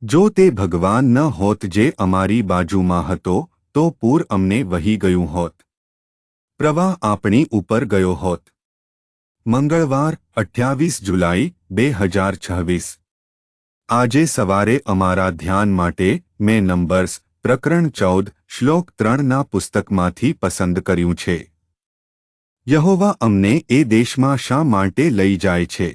જો તે ભગવાન ન હોત જે અમારી બાજુમાં હતો તો પૂર અમને વહી ગયું હોત, પ્રવાહ આપણી ઉપર ગયો હોત। મંગળવાર 28 જુલાઈ 2026। આજે સવારે અમારા ધ્યાન માટે મેં નંબર્સ પ્રકરણ 14 શ્લોક 3ના પુસ્તકમાંથી પસંદ કર્યું છે। યહોવા અમને એ દેશમાં શા માટે લઈ જાય છે?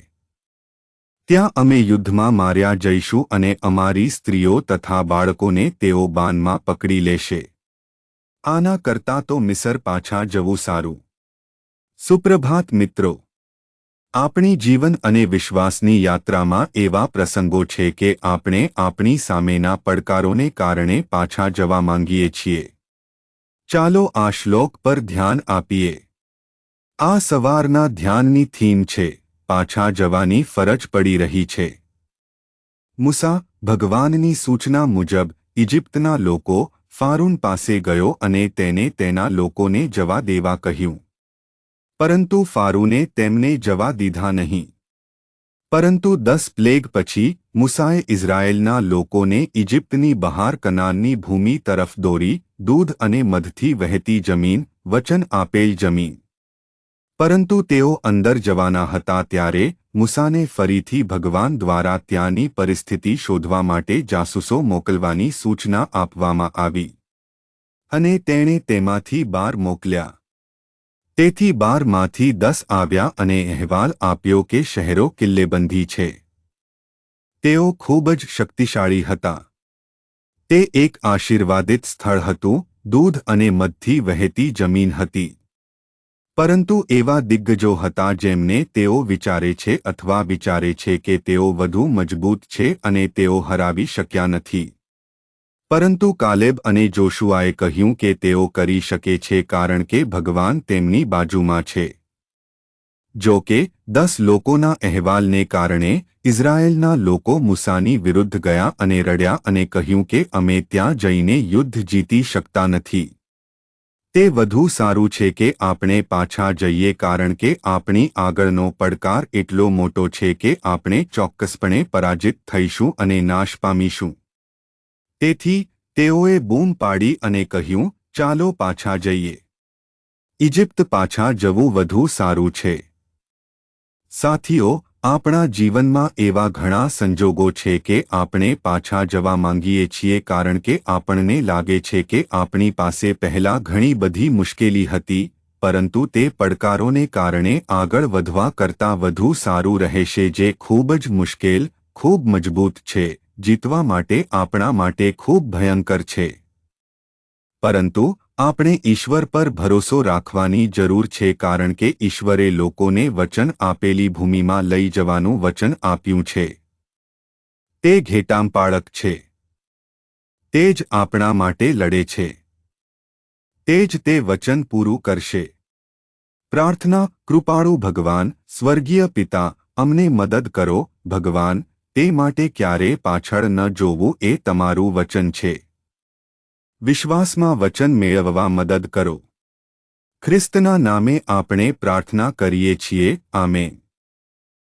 ત્યાં અમે યુદ્ધમાં માર્યા જઈશું અને અમારી સ્ત્રીઓ તથા બાળકોને તેઓ બાનમાં પકડી લેશે। આના કરતાં તો મિસર પાછા જવું સારું। સુપ્રભાત મિત્રો, આપણી જીવન અને વિશ્વાસની યાત્રામાં એવા પ્રસંગો છે કે આપણે આપણી સામેના પડકારોને કારણે પાછા જવા માંગીએ છીએ। ચાલો આ શ્લોક પર ધ્યાન આપીએ। આ સવારના ધ્યાનની થીમ છે, પાછા જવાની ફરજ પડી રહી છે। મૂસા ભગવાનની સૂચના મુજબ ઇજિપ્તના લોકો ફારૂન પાસે ગયો અને તેને તેના લોકોને જવા દેવા કહ્યું, પરંતુ ફારૂને તેમને જવા દીધા નહીં। પરંતુ 10 પ્લેગ પછી મૂસાએ ઇઝરાયેલના લોકોને ઇજિપ્તની બહાર કનાનની ભૂમિ તરફ દોરી, દૂધ અને મધથી વહેતી જમીન, વચન આપેલ જમીન। પરંતુ તેઓ અંદર જવાના હતા ત્યારે મૂસાને ફરીથી ભગવાન દ્વારા ત્યાંની પરિસ્થિતિ શોધવા માટે જાસૂસો મોકલવાની સૂચના આપવામાં આવી અને તેણે તેમાંથી 12 મોકલ્યા। તેથી 12માંથી 10 આવ્યા અને અહેવાલ આપ્યો કે શહેરો કિલ્લેબંધી છે। તેઓ ખૂબ જ શક્તિશાળી હતા। તે એક આશીર્વાદિત સ્થળ હતું, દૂધ અને મધથી વહેતી જમીન હતી। પરંતુ એવા દિગ્ગજો હતા જેમને તેઓ વિચારે છે અથવા વિચારે છે કે તેઓ વધુ મજબૂત છે અને તેઓ હરાવી શક્યા નથી। પરંતુ કાલેબ અને જોશુઆએ કહ્યું કે તેઓ કરી શકે છે કારણ કે ભગવાન તેમની બાજુમાં છે। જો કે 10 લોકોના અહેવાલને કારણે ઇઝરાયેલના લોકો મૂસાની વિરુદ્ધ ગયા અને રડ્યા અને કહ્યું કે અમે ત્યાં જઈને યુદ્ધ જીતી શકતા નથી। તે વધુ સારું છે કે આપણે પાછા જઈએ કારણ કે આપણી આગળનો પડકાર એટલો મોટો છે કે આપણે ચોક્કસપણે પરાજિત થઈશું અને નાશ પામીશું। તેથી તેઓએ બૂમ પાડી અને કહ્યું, ચાલો પાછા જઈએ। ઇજિપ્ત પાછા જવું વધુ સારું છે। સાથીઓ, આપણા જીવનમાં એવા ઘણા સંજોગો છે કે આપણે પાછા જવા માંગીએ છીએ કારણ કે આપણને લાગે છે કે આપણી પાસે પહેલા ઘણી બધી મુશ્કેલી હતી, પરંતુ તે પડકારોને કારણે આગળ વધવા કરતાં વધુ સારું રહેશે જે ખૂબ જ મુશ્કેલ, ખૂબ મજબૂત છે, જીતવા માટે આપણા માટે ખૂબ ભયંકર છે। પરંતુ આપણે ઈશ્વર પર ભરોસો રાખવાની જરૂર છે કારણ કે ઈશ્વરે લોકોને વચન આપેલી ભૂમિમાં લઈ જવાનું વચન આપ્યું છે। તે ઘેટાંપાળક છે। તે જ આપણા માટે લડે છે। તે જ તે વચન પૂરું કરશે। પ્રાર્થના। કૃપાળુ ભગવાન, સ્વર્ગીય પિતા, અમને મદદ કરો ભગવાન, તે માટે ક્યારે પાછળ ન જોવું એ તમારું વચન છે। વિશ્વાસમાં વચન મેળવવા મદદ કરો। ખ્રિસ્તના નામે આપણે પ્રાર્થના કરીએ છીએ, આમેન।